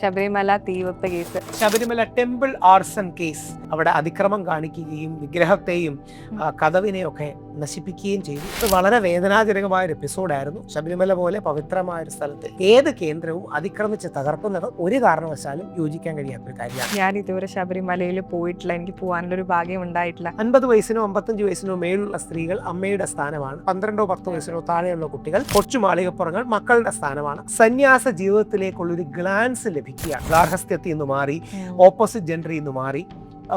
Sabarimala തീവെപ്പ് case. Sabarimala temple ആർസൺ case. അവിടെ അതിക്രമം കാണിക്കുകയും വിഗ്രഹത്തെയും കതവിനെയൊക്കെ നശിപ്പിക്കുകയും ചെയ്തു. ഇത് വളരെ വേദനാജനകമായ ഒരു എപ്പിസോഡായിരുന്നു. ശബരിമല പോലെ പവിത്രമായ ഒരു സ്ഥലത്ത് ഏത് കേന്ദ്രവും അതിക്രമിച്ച് തകർക്കുന്നത് ഒരു കാരണവശാലും യോജിക്കാൻ കഴിയാത്തൊരു കാര്യമാണ്. ഞാൻ ഇതുവരെ ശബരിമലയിൽ പോയിട്ടില്ല, എനിക്ക് പോകാനുള്ള ഒരു ഭാഗ്യം ഉണ്ടായിട്ടില്ല. 50 വയസ്സിനോ 55 വയസ്സിനോ മേലുള്ള സ്ത്രീകൾ അമ്മയുടെ സ്ഥാനമാണ്. 12 10 വയസ്സിനോ താഴെയുള്ള കുട്ടികൾ കൊച്ചു മാളികപ്പുറങ്ങൾ മക്കളുടെ സ്ഥാനമാണ്. സന്യാസ ജീവിതത്തിലേക്കുള്ളൊരു ഗ്ലാൻസ് ലഭിക്കുകയാണ്. ഗാർഹസ്ഥ്യത്തിൽ നിന്ന് മാറി, ഓപ്പോസിറ്റ് ജെൻഡറിൽ നിന്ന് മാറി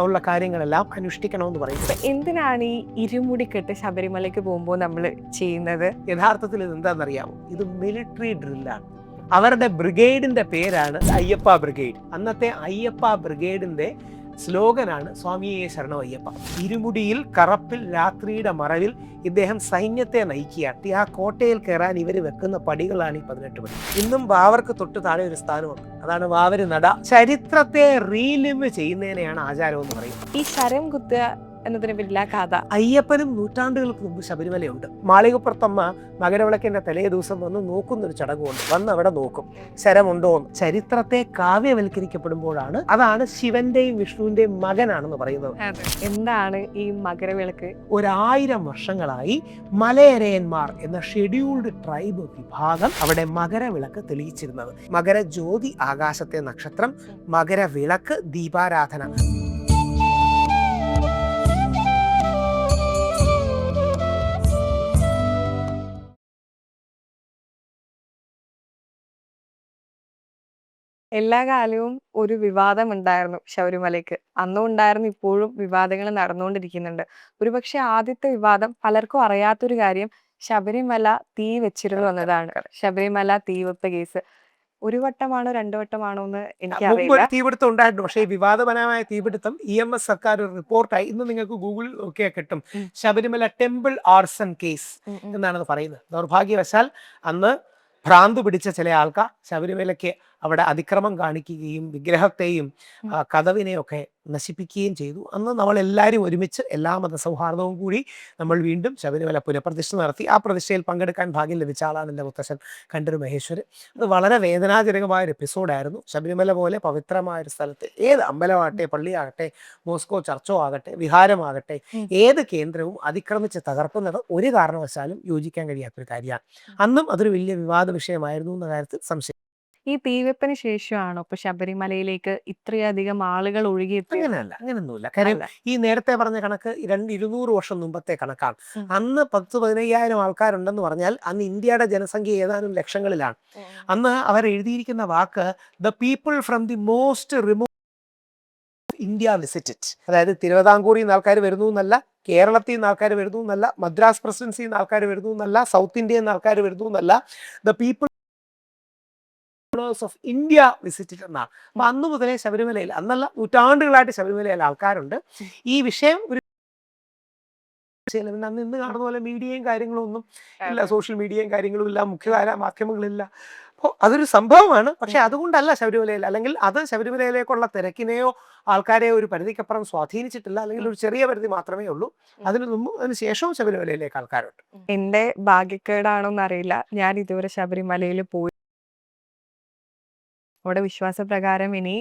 ഉള്ള കാര്യങ്ങളെല്ലാം അനുഷ്ഠിക്കണമെന്ന് പറയുന്നത്. എന്തിനാണ് ഈ ഇരുമുടിക്കെട്ട് ശബരിമലയ്ക്ക് പോകുമ്പോൾ നമ്മൾ ചെയ്യുന്നത്? യഥാർത്ഥത്തിൽ ഇത് എന്താണെന്നറിയാമോ? ഇത് മിലിറ്ററി ഡ്രില്ലാണ്. അവരുടെ ബ്രിഗേഡിന്റെ പേരാണ് അയ്യപ്പ ബ്രിഗേഡ്. അന്നത്തെ അയ്യപ്പ ബ്രിഗേഡിന്റെ സ്ലോഗനാണ് സ്വാമിയെ ശരണം അയ്യപ്പ. ഇരുമുടിയിൽ കറപ്പിൽ രാത്രിയുടെ മറവിൽ ഇദ്ദേഹം സൈന്യത്തെ നയിക്കുകയാണ്. ആ കോട്ടയിൽ കയറാൻ ഇവർ വെക്കുന്ന പടികളാണ് ഈ 18 പടി. ഇന്നും വാവർക്ക് തൊട്ട് താഴെ ഒരു സ്ഥാനമുണ്ട്, അതാണ് വാവര് നട. ചരിത്രത്തെ റീലിമ് ചെയ്യുന്നതിനെയാണ് ആചാരം എന്ന് പറയുന്നത്. ഈ ശരം കുത്തുക എന്നതിന് പിന്നിലെ കഥ. അയ്യപ്പനും നൂറ്റാണ്ടുകൾക്ക് മുമ്പ് ശബരിമലയുണ്ട്. മാളികപ്പുറത്തമ്മ മകരവിളക്കിന്റെ തലേ ദിവസം വന്ന് നോക്കുന്നൊരു ചടങ്ങുണ്ട്. വന്ന് അവിടെ നോക്കും ശരമുണ്ടോ എന്ന്. ചരിത്രത്തെ കാവ്യവൽക്കരിക്കപ്പെടുമ്പോഴാണ് അതാണ് ശിവന്റെയും വിഷ്ണുവിന്റെയും മകനാണെന്ന് പറയുന്നത്. എന്താണ് ഈ മകരവിളക്ക്? 1000 വർഷങ്ങളായി മലയരയന്മാർ എന്ന ഷെഡ്യൂൾഡ് ട്രൈബ് വിഭാഗം അവിടെ മകരവിളക്ക് തെളിയിച്ചിരുന്നത്. മകരജ്യോതി ആകാശത്തെ നക്ഷത്രം, മകരവിളക്ക് ദീപാരാധന. എല്ലാ കാലവും ഒരു വിവാദം ഉണ്ടായിരുന്നു ശബരിമലയ്ക്ക്. അന്നും ഉണ്ടായിരുന്നു, ഇപ്പോഴും വിവാദങ്ങൾ നടന്നുകൊണ്ടിരിക്കുന്നുണ്ട്. ഒരുപക്ഷെ ആദ്യത്തെ വിവാദം പലർക്കും അറിയാത്തൊരു കാര്യം ശബരിമല തീ വെച്ചിരുന്നു എന്നതാണ്. ശബരിമല തീവെപ്പ് കേസ്. ഒരു വട്ടമാണോ 2 വട്ടമാണോ എന്ന് മുമ്പ് എനിക്കറിയില്ല. തീപിടുത്തം ഉണ്ടായിരുന്നു. പക്ഷേ വിവാദപരമായ തീപിടുത്തം EMS സർക്കാർ ഒരു റിപ്പോർട്ടായി ഇന്ന് നിങ്ങൾക്ക് ഗൂഗിളിൽ നോക്കിയാൽ കിട്ടും. ശബരിമല ടെമ്പിൾ ആർസൺ കേസ് എന്നാണ് പറയുന്നത്. ദൗർഭാഗ്യവശാൽ അന്ന് ഭ്രാന്ത് പിടിച്ച ചില ആൾക്കാർ ശബരിമലയ്ക്ക് അവിടെ അതിക്രമം കാണിക്കുകയും വിഗ്രഹത്തെയും കതവിനെയൊക്കെ നശിപ്പിക്കുകയും ചെയ്തു. അന്ന് നമ്മൾ എല്ലാവരും ഒരുമിച്ച് എല്ലാ മതസൗഹാർദ്ദവും കൂടി നമ്മൾ വീണ്ടും ശബരിമല പുനഃപ്രതിഷ്ഠ നടത്തി. ആ പ്രതിഷ്ഠയിൽ പങ്കെടുക്കാൻ ഭാഗ്യം ലഭിച്ച ആളാണ് എൻ്റെ മുത്തശ്ശൻ കണ്ടൊരു മഹേശ്വരൻ. അത് വളരെ വേദനാജനകമായ ഒരു എപ്പിസോഡായിരുന്നു. ശബരിമല പോലെ പവിത്രമായ ഒരു സ്ഥലത്ത് ഏത് അമ്പലമാകട്ടെ, പള്ളിയാകട്ടെ, മോസ്കോ ചർച്ചോ ആകട്ടെ, വിഹാരമാകട്ടെ, ഏത് കേന്ദ്രവും അതിക്രമിച്ച് തകർക്കുന്നത് ഒരു കാരണവശാലും യോജിക്കാൻ കഴിയാത്തൊരു കാര്യമാണ്. അന്നും അതൊരു വലിയ വിവാദ വിഷയമായിരുന്നു എന്ന കാര്യത്തിൽ സംശയം. ഈ തീവെപ്പിന് ശേഷമാണോ ഇപ്പൊ ശബരിമലയിലേക്ക് ഇത്രയധികം ആളുകൾ ഒഴുകിയെത്തിയത്? അങ്ങനെയൊന്നുമില്ല. കാര്യം ഈ നേരത്തെ പറഞ്ഞ കണക്ക് 200 വർഷം മുമ്പത്തെ കണക്കാണ്. അന്ന് 10-15,000 ആൾക്കാരുണ്ടെന്ന് പറഞ്ഞാൽ അന്ന് ഇന്ത്യയുടെ ജനസംഖ്യ ഏതാനും ലക്ഷങ്ങളിലാണ്. അന്ന് അവർ എഴുതിയിരിക്കുന്ന വാക്ക് the people from the most remote India visited. അതായത് തിരുവിതാംകൂറിൽ നിന്ന് ആൾക്കാർ വരുന്നു എന്നല്ല, കേരളത്തിൽ നിന്ന് ആൾക്കാർ വരുന്നു എന്നല്ല, മദ്രാസ് പ്രസിഡൻസിയിൽ നിന്ന് ആൾക്കാർ വരുന്നു എന്നല്ല, സൗത്ത് ഇന്ത്യയിൽ നിന്ന് ആൾക്കാർ വരുന്നു എന്നല്ല, the people of India visited എന്നാണ്. അപ്പൊ അന്ന് മുതലേ ശബരിമലയിൽ, അന്നല്ല നൂറ്റാണ്ടുകളായിട്ട് ശബരിമലയിൽ ആൾക്കാരുണ്ട്. ഈ വിഷയം ഒരു അന്ന് ഇന്ന് കാണുന്ന പോലെ മീഡിയയും കാര്യങ്ങളും ഒന്നും ഇല്ല, സോഷ്യൽ മീഡിയയും കാര്യങ്ങളും ഇല്ല, മുഖ്യധാര മാധ്യമങ്ങളില്ല. അപ്പോൾ അതൊരു സംഭവമാണ്. പക്ഷെ അതുകൊണ്ടല്ല ശബരിമലയിൽ, അല്ലെങ്കിൽ അത് ശബരിമലയിലേക്കുള്ള തിരക്കിനെയോ ആൾക്കാരെയോ ഒരു പരിധിക്കപ്പുറം സ്വാധീനിച്ചിട്ടില്ല, അല്ലെങ്കിൽ ഒരു ചെറിയ പരിധി മാത്രമേ ഉള്ളൂ. അതിന് മുമ്പും അതിന് ശേഷവും ശബരിമലയിലേക്ക് ആൾക്കാരുണ്ട്. എന്റെ ഭാഗ്യക്കേടാണോന്ന് അറിയില്ല, ഞാൻ ഇതുവരെ ശബരിമലയിൽ പോയി. അവിടെ വിശ്വാസപ്രകാരം ഇനി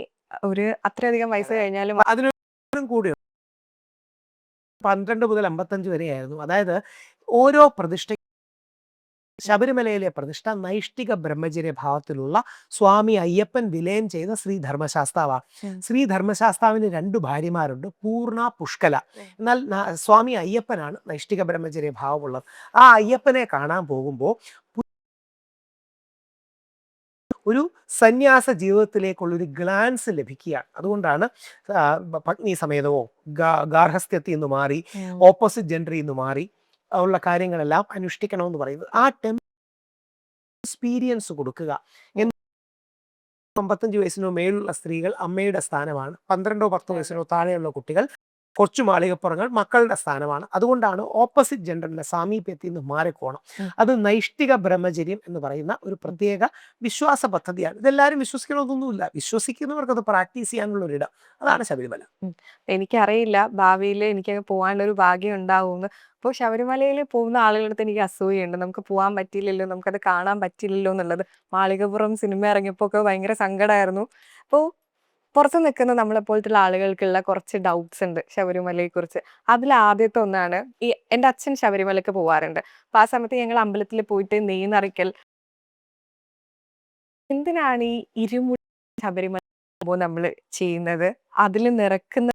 ഒരു അത്രയധികം വയസ്സ് കഴിഞ്ഞാലും അതിനും കൂടി 12 മുതൽ 55 വരെയായിരുന്നു. അതായത് ഓരോ പ്രതിഷ്ഠ, ശബരിമലയിലെ പ്രതിഷ്ഠ നൈഷ്ഠിക ബ്രഹ്മചര്യ ഭാവത്തിലുള്ള സ്വാമി അയ്യപ്പൻ വിലയം ചെയ്ത ശ്രീ ധർമ്മശാസ്താവാണ്. ശ്രീ ധർമ്മശാസ്താവിന് 2 ഭാര്യമാരുണ്ട്, പൂർണ്ണ, പുഷ്കല. എന്നാൽ സ്വാമി അയ്യപ്പനാണ് നൈഷ്ഠിക ബ്രഹ്മചര്യ ഭാവമുള്ളത്. ആ അയ്യപ്പനെ കാണാൻ പോകുമ്പോൾ ഒരു സന്യാസ ജീവിതത്തിലേക്കുള്ളൊരു ഗ്ലാൻസ് ലഭിക്കുകയാണ്. അതുകൊണ്ടാണ് പത്നി സമേതമോ ഗാർഹസ്ഥ്യത്തിൽ നിന്ന് മാറി, ഓപ്പോസിറ്റ് ജെൻഡറിൽ നിന്ന് മാറി ഉള്ള കാര്യങ്ങളെല്ലാം അനുഷ്ഠിക്കണമെന്ന് പറയുന്നത്. ആ എക്സ്പീരിയൻസ് കൊടുക്കുക. 55 വയസ്സിനോ മേലുള്ള സ്ത്രീകൾ അമ്മയുടെ സ്ഥാനമാണ്. 12 10 വയസ്സിനോ താഴെയുള്ള കുട്ടികൾ കൊച്ചു മാളികപ്പുറങ്ങൾ മക്കളുടെ സ്ഥാനമാണ്. അതുകൊണ്ടാണ് ഓപ്പോസിറ്റ് ജെൻഡറിന്റെ സാമീപ്യത്തിൽ നിന്ന് മാറിക്കോണം. അത് നൈഷ്ഠിക ബ്രഹ്മചര്യം എന്ന് പറയുന്ന ഒരു പ്രത്യേക വിശ്വാസ പദ്ധതിയാണ്. ഇതെല്ലാവരും വിശ്വസിക്കണമെന്നൊന്നുമില്ല, വിശ്വസിക്കുന്നവർക്ക് അത് പ്രാക്ടീസ് ചെയ്യാനുള്ള ഒരിടം. അതാണ് ശബരിമല. എനിക്കറിയില്ല ഭാവിയിൽ എനിക്ക് പോകാനൊരു ഭാഗ്യം ഉണ്ടാവുമെന്ന്. അപ്പോൾ ശബരിമലയിൽ പോകുന്ന ആളുകളുടെ അടുത്ത് എനിക്ക് അസൂയയുണ്ട്. നമുക്ക് പോകാൻ പറ്റിയില്ലല്ലോ, നമുക്കത് കാണാൻ പറ്റില്ലല്ലോ എന്നുള്ളത്. മാളികപ്പുറം സിനിമ ഇറങ്ങിയപ്പോൾ ഒക്കെ ഭയങ്കര സങ്കടമായിരുന്നു. അപ്പോൾ പുറത്ത് നിൽക്കുന്ന നമ്മളെപ്പോലത്തുള്ള ആളുകൾക്കുള്ള കുറച്ച് ഡൗട്ട്സ് ഉണ്ട് ശബരിമലയെക്കുറിച്ച്. അതിൽ ആദ്യത്തെ ഒന്നാണ്, എൻ്റെ അച്ഛൻ ശബരിമലയ്ക്ക് പോവാറുണ്ട്. അപ്പോൾ ആ സമയത്ത് ഞങ്ങൾ അമ്പലത്തിൽ പോയിട്ട് നെയ്യ് നിറയ്ക്കൽ. എന്തിനാണ് ഈ ഇരുമുടി ശബരിമല പോകുമ്പോൾ നമ്മൾ ചെയ്യുന്നത്? അതിൽ നിറക്കുന്ന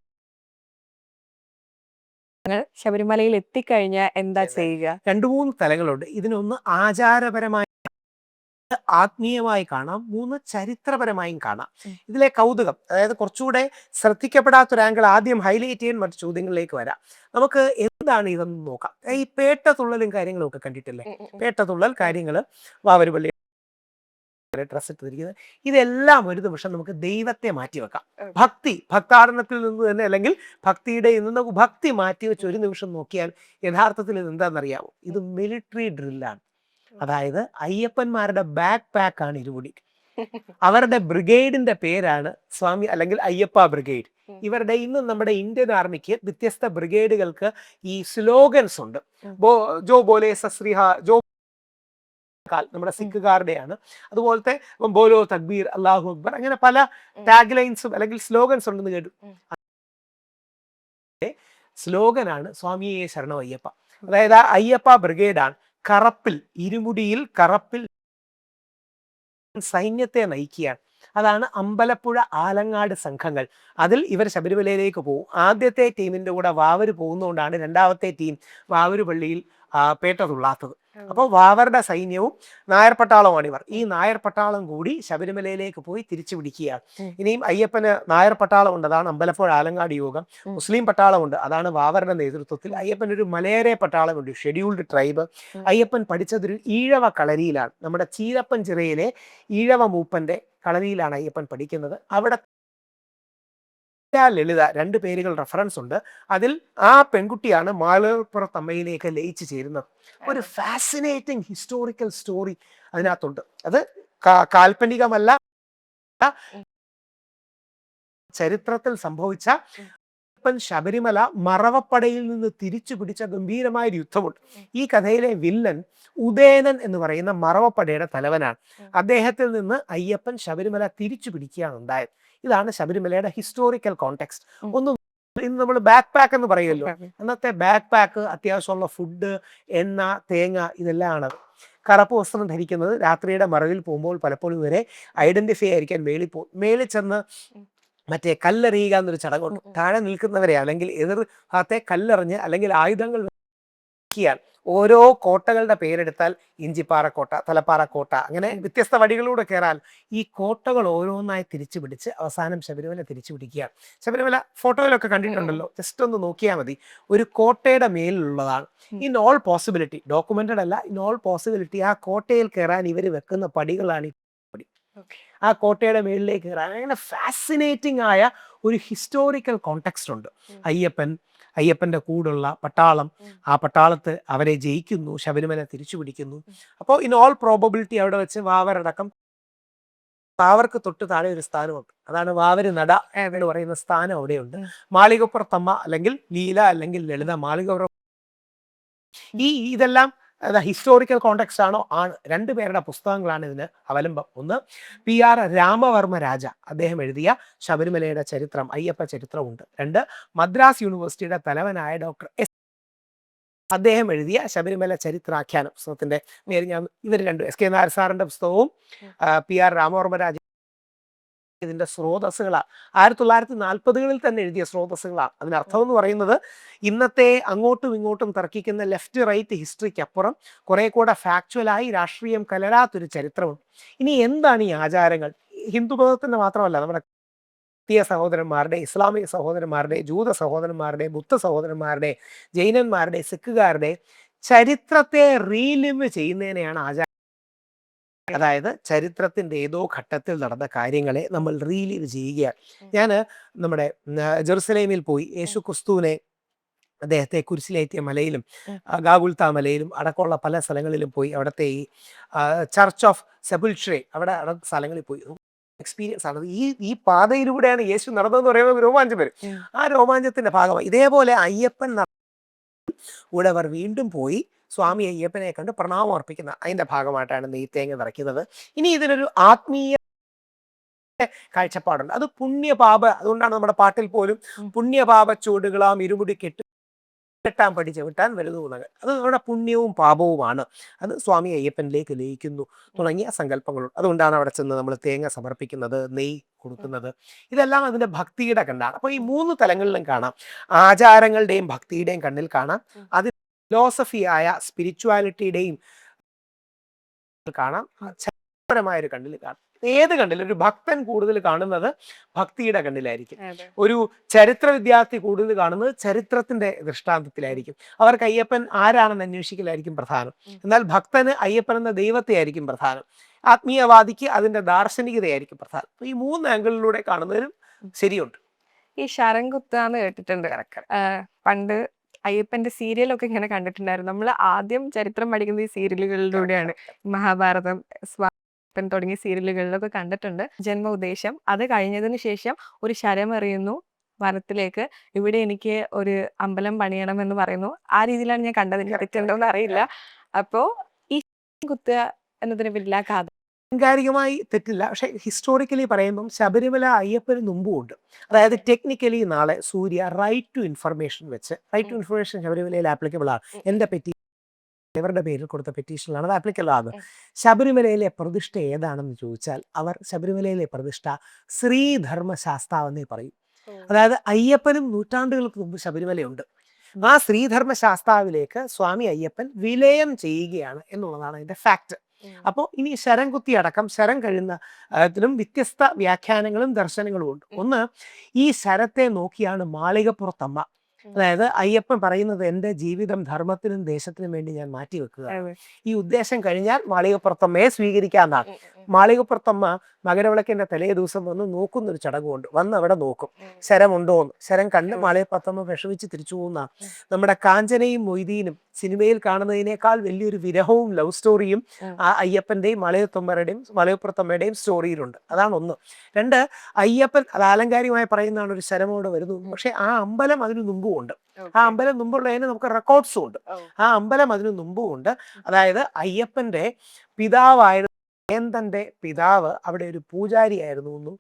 ശബരിമലയിൽ എത്തിക്കഴിഞ്ഞാൽ എന്താ ചെയ്യുക? 2-3 തലങ്ങളുണ്ട്. ഇതിനൊന്ന് ആചാരപരമായി ആത്മീയമായി കാണാം, 3 ചരിത്രപരമായും കാണാം. ഇതിലെ കൗതുകം, അതായത് കുറച്ചുകൂടെ ശ്രദ്ധിക്കപ്പെടാത്തൊരു ആംഗിൾ ആദ്യം ഹൈലൈറ്റ് ചെയ്യാൻ മറ്റു ചോദ്യങ്ങളിലേക്ക് വരാം. നമുക്ക് എന്താണ് ഇതെന്ന് നോക്കാം. ഈ പേട്ടതുള്ളലും കാര്യങ്ങളും ഒക്കെ കണ്ടിട്ടില്ലേ? പേട്ടതുള്ളൽ കാര്യങ്ങൾ, വാവരുപള്ളി ഡ്രസ് ഇട്ടിരിക്കുന്നത്, ഇതെല്ലാം ഒരു നിമിഷം നമുക്ക് ദൈവത്തെ മാറ്റിവെക്കാം. ഭക്താടനത്തിൽ നിന്ന് തന്നെ, അല്ലെങ്കിൽ ഭക്തിയുടെ നിന്ന് നമുക്ക് ഭക്തി മാറ്റിവെച്ച് ഒരു നിമിഷം നോക്കിയാൽ യഥാർത്ഥത്തിൽ ഇത് എന്താണെന്നറിയാമോ? ഇത് മിലിറ്ററി ഡ്രില്ലാണ്. അതായത് അയ്യപ്പന്മാരുടെ ബാക്ക് പാക്കാണ് ഇരുമുടി. അവരുടെ ബ്രിഗേഡിന്റെ പേരാണ് സ്വാമി, അല്ലെങ്കിൽ അയ്യപ്പ ബ്രിഗേഡ്. ഇവരുടെ ഇന്ന് നമ്മുടെ ഇന്ത്യൻ ആർമിക്ക് വ്യത്യസ്ത ബ്രിഗേഡുകൾക്ക് ഈ സ്ലോഗൻസ് ഉണ്ട്. ജോ ബോലെ സശ്രീഹ, ജോ നമ്മുടെ സിഖുകാരുടെയാണ്. അതുപോലത്തെ ബോലോ തക്ബീർ, അല്ലാഹു അക്ബർ, അങ്ങനെ പല ടാഗ് ലൈൻസും അല്ലെങ്കിൽ സ്ലോഗൻസ് ഉണ്ടെന്ന് കേട്ടു. സ്ലോഗനാണ് സ്വാമിയെ ശരണം അയ്യപ്പ. അതായത് ആ അയ്യപ്പ ബ്രിഗേഡാണ് കറപ്പിൽ, ഇരുമുടിയിൽ കറപ്പിൽ സൈന്യത്തെ നയിക്കുകയാണ്. അതാണ് അമ്പലപ്പുഴ ആലങ്ങാട് സംഘങ്ങൾ. അതിൽ ഇവർ ശബരിമലയിലേക്ക് പോകും. ആദ്യത്തെ ടീമിന്റെ കൂടെ വാവര് പോകുന്നതുകൊണ്ടാണ് രണ്ടാമത്തെ ടീം വാവര് പള്ളിയിൽ പേട്ട തുള്ളാത്തത്. അപ്പോൾ വാവരുടെ സൈന്യവും നായർ പട്ടാളമാണ് ഇവർ. ഈ നായർ പട്ടാളം കൂടി ശബരിമലയിലേക്ക് പോയി തിരിച്ചു പിടിക്കുകയാണ്. ഇനിയും അയ്യപ്പന് നായർ പട്ടാളം ഉണ്ട്, അതാണ് അമ്പലപ്പുഴ ആലങ്ങാട് യോഗം. മുസ്ലിം പട്ടാളമുണ്ട്, അതാണ് വാവരുടെ നേതൃത്വത്തിൽ. അയ്യപ്പൻ ഒരു മലയരെ പട്ടാളമുണ്ട്, ഷെഡ്യൂൾഡ് ട്രൈബ്. അയ്യപ്പൻ പഠിച്ചതൊരു ഈഴവ കളരിയിലാണ്. നമ്മുടെ ചീരപ്പൻ ചിറയിലെ ഈഴവ മൂപ്പന്റെ കളരിയിലാണ് അയ്യപ്പൻ പഠിക്കുന്നത്. അവിടെ ലളിത 2 പേരുകൾ റെഫറൻസ് ഉണ്ട്. അതിൽ ആ പെൺകുട്ടിയാണ് മാളികപ്പുറത്തമ്മയിലേക്ക് ലയിച്ചു ചേരുന്നത്. ഒരു ഫാസിനേറ്റിംഗ് ഹിസ്റ്റോറിക്കൽ സ്റ്റോറി അതിനകത്തുണ്ട്. അത് കാൽപ്പനികമല്ല, ചരിത്രത്തിൽ സംഭവിച്ച ശബരിമല മറവപ്പടയിൽ നിന്ന് തിരിച്ചു പിടിച്ച ഗംഭീരമായ ഒരു യുദ്ധമുണ്ട്. ഈ കഥയിലെ വില്ലൻ ഉദയനൻ എന്ന് പറയുന്ന മറവപ്പടയുടെ തലവനാണ്. അദ്ദേഹത്തിൽ നിന്ന് അയ്യപ്പൻ ശബരിമല തിരിച്ചു പിടിക്കുകയാണ് ഉണ്ടായത്. ഇതാണ് ശബരിമലയുടെ ഹിസ്റ്റോറിക്കൽ കോണ്ടെക്സ്റ്റ്. ഇന്ന് നമ്മൾ ബാക്ക് പാക്ക് എന്ന് പറയുമല്ലോ, അന്നത്തെ ബാക്ക് പാക്ക് അത്യാവശ്യമുള്ള ഫുഡ്, എണ്ണ, തേങ്ങ, ഇതെല്ലാം ആണ്. കറുപ്പ് വസ്ത്രം ധരിക്കുന്നത് രാത്രിയുടെ മറവിൽ പോകുമ്പോൾ പലപ്പോഴും ഇവരെ ഐഡന്റിഫൈ ആയിരിക്കാൻ മേളിൽ ചെന്ന് മറ്റേ കല്ലെറിയുക എന്നൊരു ചടങ്ങുണ്ട്. താഴെ നിൽക്കുന്നവരെ അല്ലെങ്കിൽ എതിർ ഭാഗത്തെ കല്ലെറിഞ്ഞ് അല്ലെങ്കിൽ ആയുധങ്ങൾ വയ്ക്കുകയാണ്. ഓരോ കോട്ടകളുടെ പേരെടുത്താൽ ഇഞ്ചിപ്പാറ കോട്ട, തലപ്പാറ കോട്ട, അങ്ങനെ വ്യത്യസ്ത വഴികളിലൂടെ കയറാൻ ഈ കോട്ടകൾ ഓരോന്നായി തിരിച്ചു പിടിച്ച് അവസാനം ശബരിമല തിരിച്ചു പിടിക്കുകയാണ്. ശബരിമല ഫോട്ടോയിലൊക്കെ കണ്ടിട്ടുണ്ടല്ലോ, ജസ്റ്റ് ഒന്ന് നോക്കിയാൽ മതി. ഒരു കോട്ടയുടെ മേലിലുള്ളതാണ്. ഇൻ ഓൾ പോസിബിലിറ്റി, ഡോക്യുമെന്റഡ് അല്ല, ഇൻ ഓൾ പോസിബിലിറ്റി ആ കോട്ടയിൽ കയറാൻ ഇവർ വെക്കുന്ന പടികളാണ് ഈ പടി. ആ കോട്ടയുടെ മേളിലേക്ക് കയറാൻ അങ്ങനെ ഫാസിനേറ്റിംഗ് ആയ ഒരു ഹിസ്റ്റോറിക്കൽ കോണ്ടെക്സ്റ്റ് ഉണ്ട്. അയ്യപ്പന്റെ കൂടുള്ള പട്ടാളം, ആ പട്ടാളത്ത് അവരെ ജയിക്കുന്നു, ശബരിമല തിരിച്ചു പിടിക്കുന്നു. അപ്പോൾ ഇൻ ഓൾ പ്രോബബിലിറ്റി അവിടെ വെച്ച് വാവരടക്കം, വാവർക്ക് തൊട്ട് താഴെ ഒരു സ്ഥാനമുണ്ട്, അതാണ് വാവര് നട എന്ന് പറയുന്ന സ്ഥാനം അവിടെയുണ്ട്. മാളികപ്പുറത്തമ്മ അല്ലെങ്കിൽ ലീല അല്ലെങ്കിൽ ലളിത, മാളികപ്പുറം, ഇതെല്ലാം ഹിസ്റ്റോറിക്കൽ കോണ്ടെക്സ്റ്റ് ആണോ? ആണ്. 2 പേരുടെ പുസ്തകങ്ങളാണ് ഇതിന് അവലംബം. ഒന്ന് PR രാമവർമ്മ രാജ, അദ്ദേഹം എഴുതിയ ശബരിമലയുടെ ചരിത്രം, അയ്യപ്പ ചരിത്രമുണ്ട്. 2 മദ്രാസ് യൂണിവേഴ്സിറ്റിയുടെ തലവനായ ഡോക്ടർ S അദ്ദേഹം എഴുതിയ ശബരിമല ചരിത്രാഖ്യാനം പുസ്തകത്തിന്റെ പേര് ഇവർ 2 SK നായർ സാറിന്റെ പുസ്തകവും PR രാമവർമ്മ രാജ ഇതിന്റെ സ്രോതസ്സുകളാണ്. 1940കളിൽ തന്നെ എഴുതിയ സ്രോതസ്സുകളാണ്. അതിനർത്ഥം എന്ന് പറയുന്നത് ഇന്നത്തെ അങ്ങോട്ടും ഇങ്ങോട്ടും തർക്കിക്കുന്ന ലെഫ്റ്റ് റൈറ്റ് ഹിസ്റ്ററിക്ക് അപ്പുറം കുറെ കൂടെ ഫാക്ച്വലായി രാഷ്ട്രീയം കലരാത്തൊരു ചരിത്രമുണ്ട്. ഇനി എന്താണ് ഈ ആചാരങ്ങൾ? ഹിന്ദു മതത്തിന്റെ മാത്രമല്ല, നമ്മുടെ ക്രിസ്തീയ സഹോദരന്മാരുടെ, ഇസ്ലാമിക സഹോദരന്മാരുടെ, ജൂത സഹോദരന്മാരുടെ, ബുദ്ധ സഹോദരന്മാരുടെ, ജൈനന്മാരുടെ, സിഖുകാരുടെ ചരിത്രത്തെ റീലിവ് ചെയ്യുന്നതിനെയാണ് ആചാരം അതായത് ചരിത്രത്തിന്റെ ഏതോ ഘട്ടത്തിൽ നടന്ന കാര്യങ്ങളെ നമ്മൾ റീലീവ് ചെയ്യുകയാണ്. ഞാൻ നമ്മുടെ ജെറുസലേമിൽ പോയി യേശു ക്രിസ്തുവിനെ അദ്ദേഹത്തെ കുരിശിലേറ്റിയ മലയിലും ഗാഗുൽത്ത മലയിലും അടക്കമുള്ള പല സ്ഥലങ്ങളിലും പോയി അവിടുത്തെ ഈ ചർച്ച് ഓഫ് സെബുൽഷ്രേ അവിടെ സ്ഥലങ്ങളിൽ പോയി എക്സ്പീരിയൻസ് ആണ്. ഈ പാതയിലൂടെയാണ് യേശു നടന്നതെന്ന് പറയുമ്പോൾ രോമാഞ്ചം വരും. ആ രോമാഞ്ചത്തിന്റെ ഭാഗമായി ഇതേപോലെ അയ്യപ്പൻ കൂടെ അവർ വീണ്ടും പോയി സ്വാമി അയ്യപ്പനെ കണ്ട് പ്രണാമം അർപ്പിക്കുന്ന അതിന്റെ ഭാഗമായിട്ടാണ് നെയ്ത്തേങ്ങ നിറയ്ക്കുന്നത്. ഇനി ഇതിനൊരു ആത്മീയ കാഴ്ചപ്പാടുണ്ട്. അത് പുണ്യപാപ, അതുകൊണ്ടാണ് നമ്മുടെ പാട്ടിൽ പോലും പുണ്യപാപ ചൂടുകളാം ഇരുമുടി കെട്ടാൻ പഠിച്ച് വിട്ടാൻ വലുതുന്നകൾ. അത് നമ്മുടെ പുണ്യവും പാപവുമാണ്. അത് സ്വാമി അയ്യപ്പനിലേക്ക് ലയിക്കുന്നു തുടങ്ങിയ സങ്കല്പങ്ങളുണ്ട്. അതുകൊണ്ടാണ് അവിടെ ചെന്ന് നമ്മൾ തേങ്ങ സമർപ്പിക്കുന്നത്, നെയ്യ് കൊടുക്കുന്നത്. ഇതെല്ലാം അതിന്റെ ഭക്തിയുടെ കണ്ണാണ്. അപ്പോൾ ഈ 3 തലങ്ങളിലും കാണാം. ആചാരങ്ങളുടെയും ഭക്തിയുടെയും കണ്ണിൽ കാണാം, അത് ഫിലോസഫിയായ സ്പിരിച്വാലിറ്റിയുടെയും കാണാം, ചരിത്രപരമായ ഒരു കണ്ണിൽ കാണാം. ഏത് കണ്ണിൽ ഒരു ഭക്തൻ കൂടുതൽ കാണുന്നത് ഭക്തിയുടെ കണ്ണിലായിരിക്കും. ഒരു ചരിത്ര വിദ്യാർത്ഥി കൂടുതൽ കാണുന്നത് ചരിത്രത്തിന്റെ ദൃഷ്ടാന്തത്തിലായിരിക്കും. അവർക്ക് അയ്യപ്പൻ ആരാണെന്ന് അന്വേഷിക്കലായിരിക്കും പ്രധാനം. എന്നാൽ ഭക്തന് അയ്യപ്പൻ എന്ന ദൈവത്തെ ആയിരിക്കും പ്രധാനം. ആത്മീയവാദിക്ക് അതിന്റെ ദാർശനികതയായിരിക്കും പ്രധാനം. ഈ 3 ആംഗിളിലൂടെ കാണുന്നതിനും ശരിയുണ്ട്. ഈ ശരം കുത്താന്ന് കേട്ടിട്ടുണ്ട്. പണ്ട് അയ്യപ്പന്റെ സീരിയലൊക്കെ ഇങ്ങനെ കണ്ടിട്ടുണ്ടായിരുന്നു. നമ്മൾ ആദ്യം ചരിത്രം പഠിക്കുന്നത് ഈ സീരിയലുകളിലൂടെയാണ്. മഹാഭാരതം, സ്വാപ്പൻ തുടങ്ങിയ സീരിയലുകളിലൊക്കെ കണ്ടിട്ടുണ്ട്. ജന്മ ഉദ്ദേശം അത് കഴിഞ്ഞതിന് ശേഷം ഒരു ശരമെറിയുന്നു വനത്തിലേക്ക്. ഇവിടെ എനിക്ക് ഒരു അമ്പലം പണിയണം എന്ന് പറയുന്നു. ആ രീതിയിലാണ് ഞാൻ കണ്ടത്. എനിക്ക് തെറ്റുണ്ടോന്ന് അറിയില്ല. അപ്പോ ഈ കുത്തുക എന്നതിന് പിന്നിലെ കഥ ആധികാരികമായി തെറ്റില്ല. പക്ഷെ ഹിസ്റ്റോറിക്കലി പറയുമ്പം ശബരിമല അയ്യപ്പന് മുമ്പും ഉണ്ട്. അതായത് ടെക്നിക്കലി നാളെ സൂര്യ റൈറ്റ് ടു ഇൻഫർമേഷൻ വെച്ച്, റൈറ്റ് ടു ഇൻഫർമേഷൻ ശബരിമലയിൽ ആപ്ലിക്കബിൾ ആണ്. എൻ്റെ ഇവരുടെ പേരിൽ കൊടുത്ത പെറ്റീഷനിലാണ് അത് ആപ്ലിക്കബിൾ ആകുന്നത്. ശബരിമലയിലെ പ്രതിഷ്ഠ ഏതാണെന്ന് ചോദിച്ചാൽ അവർ ശബരിമലയിലെ പ്രതിഷ്ഠ ശ്രീധർമ്മശാസ്താവെന്നേ പറയും. അതായത് അയ്യപ്പനും നൂറ്റാണ്ടുകൾക്ക് മുമ്പ് ശബരിമലയുണ്ട്. ആ ശ്രീധർമ്മശാസ്താവിലേക്ക് സ്വാമി അയ്യപ്പൻ വിലയം ചെയ്യുകയാണ് എന്നുള്ളതാണ് അതിന്റെ ഫാക്ട്. അപ്പോൾ ഇനി ശരം കുത്തി അടക്കം ശരം കഴിയുന്നതിനും വ്യത്യസ്ത വ്യാഖ്യാനങ്ങളും ദർശനങ്ങളും ഉണ്ട്. ഒന്ന്, ഈ ശരത്തെ നോക്കിയാണ് മാളികപ്പുറത്തമ്മ, അതായത് അയ്യപ്പൻ പറയുന്നത് എൻ്റെ ജീവിതം ധർമ്മത്തിനും ദേശത്തിനും വേണ്ടി ഞാൻ മാറ്റിവെക്കുക, ഈ ഉദ്ദേശം കഴിഞ്ഞാൽ മാളികപ്പുറത്തമ്മയെ സ്വീകരിക്കാമെന്നാണ്. മാളികപ്പുറത്തമ്മ മകരവിളക്കിന്റെ തലേ ദിവസം വന്ന് നോക്കുന്നൊരു ചടങ്ങുണ്ട്. വന്ന് അവിടെ നോക്കും ശരമുണ്ടോ എന്ന്. ശരം കണ്ട് മാളികപ്പുറത്തമ്മ വിഷമിച്ച് തിരിച്ചു പോകുന്ന നമ്മുടെ കാഞ്ചനയും മൊയ്തീനും സിനിമയിൽ കാണുന്നതിനേക്കാൾ വലിയൊരു വിരഹവും ലവ് സ്റ്റോറിയും ആ അയ്യപ്പന്റെയും മാളികപ്പുറത്തമ്മയുടെയും സ്റ്റോറിയിലുണ്ട്. അതാണ് ഒന്ന്. 2, അയ്യപ്പൻ അത് ആലങ്കാരികമായി പറയുന്നതാണ് ഒരു ശരമോടെ വരുന്നു. പക്ഷെ ആ അമ്പലം അതിനു മുമ്പും ഉണ്ട്. ആ അമ്പലം മുമ്പുള്ളതിന് നമുക്ക് റെക്കോർഡ്സും ഉണ്ട്. ആ അമ്പലം അതിനു മുമ്പും ഉണ്ട്. അതായത് അയ്യപ്പന്റെ പിതാവായ ജയന്തന്റെ പിതാവ് അവിടെ ഒരു പൂജാരിയായിരുന്നു എന്നും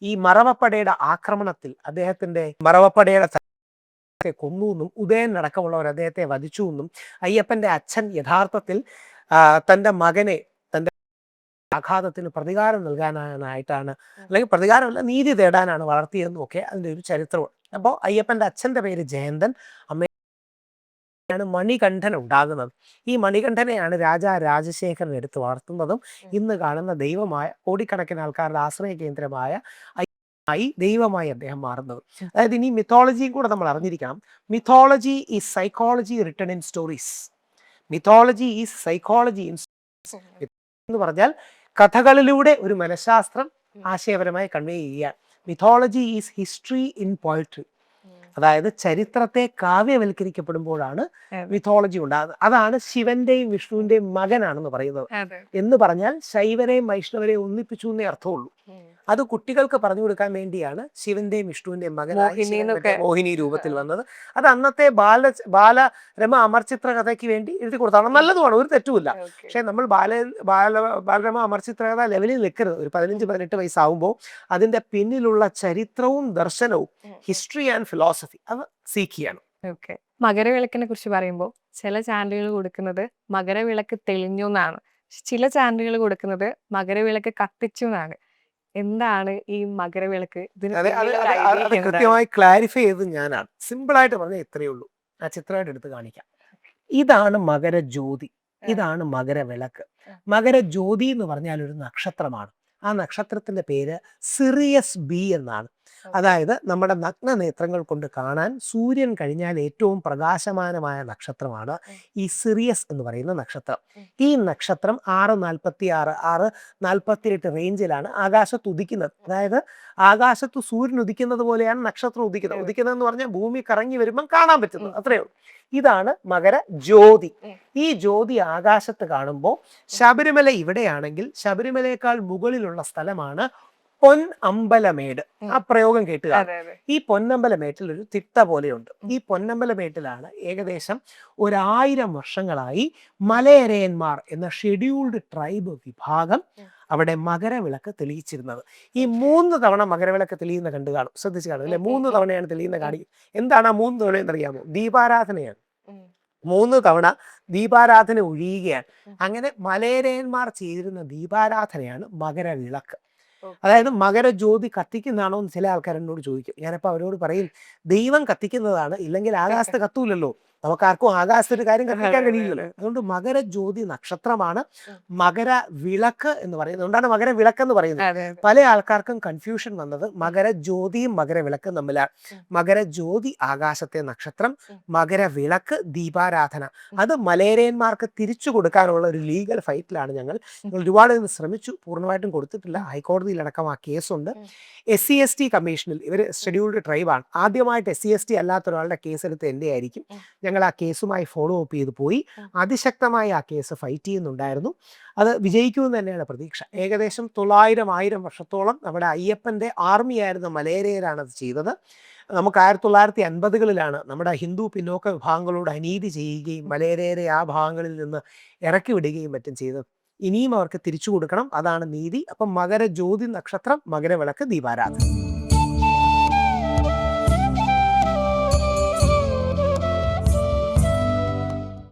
ഈ മറവപ്പടയുടെ ആക്രമണത്തിൽ അദ്ദേഹത്തിന്റെ മറവപ്പടയുടെ കൊന്നു എന്നും ഉദയൻ അടക്കമുള്ളവർ അദ്ദേഹത്തെ വധിച്ചു എന്നും അയ്യപ്പന്റെ അച്ഛൻ യഥാർത്ഥത്തിൽ തൻ്റെ മകനെ തൻ്റെ ആഘാതത്തിന് പ്രതികാരം നൽകാനായിട്ടാണ്, അല്ലെങ്കിൽ പ്രതികാരമല്ല നീതി തേടാനാണ് വളർത്തിയതെന്നും ഒക്കെ അതിൻ്റെ ഒരു ചരിത്രമാണ്. അപ്പോൾ അയ്യപ്പന്റെ അച്ഛൻ്റെ പേര് ജയന്തൻ, അമ്മയാണ് മണികണ്ഠൻ ഉണ്ടാകുന്നത്. ഈ മണികണ്ഠനെയാണ് രാജശേഖരൻ എടുത്ത് വളർത്തുന്നതും ഇന്ന് കാണുന്ന ദൈവമായ കോടിക്കണക്കിന് ആൾക്കാരുടെ ആശ്രയ കേന്ദ്രമായ ദൈവമായി അദ്ദേഹം മാറുന്നത്. അതായത് ഇനി മിത്തോളജിയും കൂടെ നമ്മൾ അറിഞ്ഞിരിക്കണം. Mythology is psychology written in stories. Mythology is psychology in എന്ന് പറഞ്ഞാൽ കഥകളിലൂടെ ഒരു മനഃശാസ്ത്രം ആശയപരമായി കൺവേ ചെയ്യുക. Mythology is history in poetry. അതായത് ചരിത്രത്തെ കാവ്യവൽക്കരിക്കപ്പെടുമ്പോഴാണ് മിത്തോളജി ഉണ്ടാകുന്നത്. അതാണ് ശിവന്റെയും വിഷ്ണുവിന്റെയും മകനാണെന്ന് പറയുന്നത്. എന്ന് പറഞ്ഞാൽ ശൈവരെയും വൈഷ്ണവരെയും ഒന്നിപ്പിച്ചു എന്നേ അർത്ഥമുള്ളൂ. അത് കുട്ടികൾക്ക് പറഞ്ഞു കൊടുക്കാൻ വേണ്ടിയാണ് ശിവന്റെയും വിഷ്ണുവിന്റെയും മകനായി മോഹിനി രൂപത്തിൽ വന്നത്. അത് അന്നത്തെ ബാലരമ അമർചിത്ര കഥയ്ക്ക് വേണ്ടി എഴുതി കൊടുത്താണ്. നല്ലതുമാണ്, ഒരു തെറ്റുമില്ല. പക്ഷെ നമ്മൾ ബാലരമ അമർചിത്ര കഥ ലെവലിൽ നിൽക്കരുത്. ഒരു 15-18 വയസ്സാവുമ്പോൾ അതിന്റെ പിന്നിലുള്ള ചരിത്രവും ദർശനവും, ഹിസ്റ്ററി ആൻഡ് ഫിലോസഫി, അത് സീഖിയാണ്. ഓക്കെ. മകരവിളക്കിനെ കുറിച്ച് പറയുമ്പോൾ ചില ചാനലുകൾ കൊടുക്കുന്നത് മകരവിളക്ക് തെളിഞ്ഞു എന്നാണ്, ചില ചാനലുകൾ കൊടുക്കുന്നത് മകരവിളക്ക് കത്തിച്ചു എന്നാണ്. എന്താണ് ഈ മകരവിളക്ക്? കൃത്യമായി ക്ലാരിഫൈ ചെയ്ത് ഞാനാണ്. സിമ്പിളായിട്ട് പറഞ്ഞാൽ ഇത്രയേ ഉള്ളൂ. ആ ചിത്രമായിട്ട് എടുത്ത് കാണിക്കാം. ഇതാണ് മകരജ്യോതി, ഇതാണ് മകരവിളക്ക്. മകരജ്യോതി എന്ന് പറഞ്ഞാൽ ഒരു നക്ഷത്രമാണ്. ആ നക്ഷത്രത്തിന്റെ പേര് സിറിയസ് ബി എന്നാണ്. അതായത് നമ്മുടെ നഗ്ന നേത്രങ്ങൾ കൊണ്ട് കാണാൻ സൂര്യൻ കഴിഞ്ഞാൽ ഏറ്റവും പ്രകാശമാനമായ നക്ഷത്രമാണ് ഈ സിറിയസ് എന്ന് പറയുന്ന നക്ഷത്രം. ഈ നക്ഷത്രം 6:46, 6:48 റേഞ്ചിലാണ് ആകാശത്ത് ഉദിക്കുന്നത്. അതായത് ആകാശത്ത് സൂര്യൻ ഉദിക്കുന്നത് പോലെയാണ് നക്ഷത്രം ഉദിക്കുന്നത്. ഉദിക്കുന്നതെന്ന് പറഞ്ഞാൽ ഭൂമി കറങ്ങി വരുമ്പം കാണാൻ പറ്റുന്നത്, അത്രയേ ഉള്ളൂ. ഇതാണ് മകര ജ്യോതി. ഈ ജ്യോതി ആകാശത്ത് കാണുമ്പോൾ ശബരിമല ഇവിടെയാണെങ്കിൽ ശബരിമലയേക്കാൾ മുകളിലുള്ള സ്ഥലമാണ് പൊന്നമ്പലമേട്. ആ പ്രയോഗം കേട്ടുക. ഈ പൊന്നമ്പലമേട്ടിൽ ഒരു തിട്ട പോലെയുണ്ട്. ഈ പൊന്നമ്പലമേട്ടിലാണ് ഏകദേശം 1000 വർഷങ്ങളായി മലയരയന്മാർ എന്ന ഷെഡ്യൂൾഡ് ട്രൈബ് വിഭാഗം അവിടെ മകരവിളക്ക് തെളിയിച്ചിരുന്നത്. ഈ 3 തവണ മകരവിളക്ക് തെളിയുന്ന കണ്ടു കാണും, ശ്രദ്ധിച്ചു കാണും അല്ലെ? 3 തവണയാണ് തെളിയുന്ന കാണിക്കും. എന്താണ് ആ 3 തവണ എന്നറിയാമോ? ദീപാരാധനയാണ്. 3 തവണ ദീപാരാധന ഒഴിയുകയാണ്. അങ്ങനെ മലയരയന്മാർ ചെയ്തിരുന്ന ദീപാരാധനയാണ് മകരവിളക്ക്. അതായത് മകരജ്യോതി കത്തിക്കുന്നതാണോ എന്ന് ചില ആൾക്കാർ എന്നോട് ചോദിക്കും. ഞാനപ്പോൾ അവരോട് പറയും, ദൈവം കത്തിക്കുന്നതാണ്, ഇല്ലെങ്കിൽ ആകാശത്ത് കത്തൂലല്ലോ. നമുക്കാർക്കും ആകാശത്തൊരു കാര്യം കത്തിക്കാൻ കഴിയില്ലല്ലോ. അതുകൊണ്ട് മകരജ്യോതി നക്ഷത്രമാണ് മകര വിളക്ക് എന്ന് പറയുന്നത്. അതുകൊണ്ടാണ് മകര വിളക്ക് എന്ന് പറയുന്നത്. പല ആൾക്കാർക്കും കൺഫ്യൂഷൻ വന്നത് മകരജ്യോതിയും മകരവിളക്കും തമ്മിലാണ്. മകരജ്യോതി ആകാശത്തെ നക്ഷത്രം, മകരവിളക്ക് ദീപാരാധന. അത് മലയരയന്മാർക്ക് തിരിച്ചു കൊടുക്കാനുള്ള ഒരു ലീഗൽ ഫൈറ്റിലാണ് ഞങ്ങൾ ഒരുപാട് ശ്രമിച്ചു, പൂർണ്ണമായിട്ടും കൊടുത്തിട്ടില്ല. ഹൈക്കോടതിയിലടക്കം ആ കേസുണ്ട്. SC/ST കമ്മീഷനിൽ ഇവർ ഷെഡ്യൂൾഡ് ട്രൈബാണ്. ആദ്യമായിട്ട് SC/ST അല്ലാത്ത ഒരാളുടെ കേസ് എടുത്ത് എൻ്റെ ആയിരിക്കും. ഞങ്ങൾ ആ കേസുമായി ഫോളോ അപ്പ് ചെയ്ത് പോയി അതിശക്തമായി ആ കേസ് ഫൈറ്റ് ചെയ്യുന്നുണ്ടായിരുന്നു. അത് വിജയിക്കുമെന്ന് തന്നെയാണ് പ്രതീക്ഷ. ഏകദേശം 900-1000 വർഷത്തോളം നമ്മുടെ അയ്യപ്പൻ്റെ ആർമിയായിരുന്ന മലയരയരാണ് അത് ചെയ്തത്. നമുക്ക് 1950കളിലാണ് നമ്മുടെ ഹിന്ദു പിന്നോക്ക വിഭാഗങ്ങളോട് അനീതി ചെയ്യുകയും മലയരയരെ ആ ഭാഗങ്ങളിൽ നിന്ന് ഇറക്കി വിടുകയും മറ്റും ചെയ്തത്. ഇനിയും അവർക്ക് തിരിച്ചു കൊടുക്കണം, അതാണ് നീതി. അപ്പം മകരജ്യോതി നക്ഷത്രം, മകരവിളക്ക് ദീപാരാധന.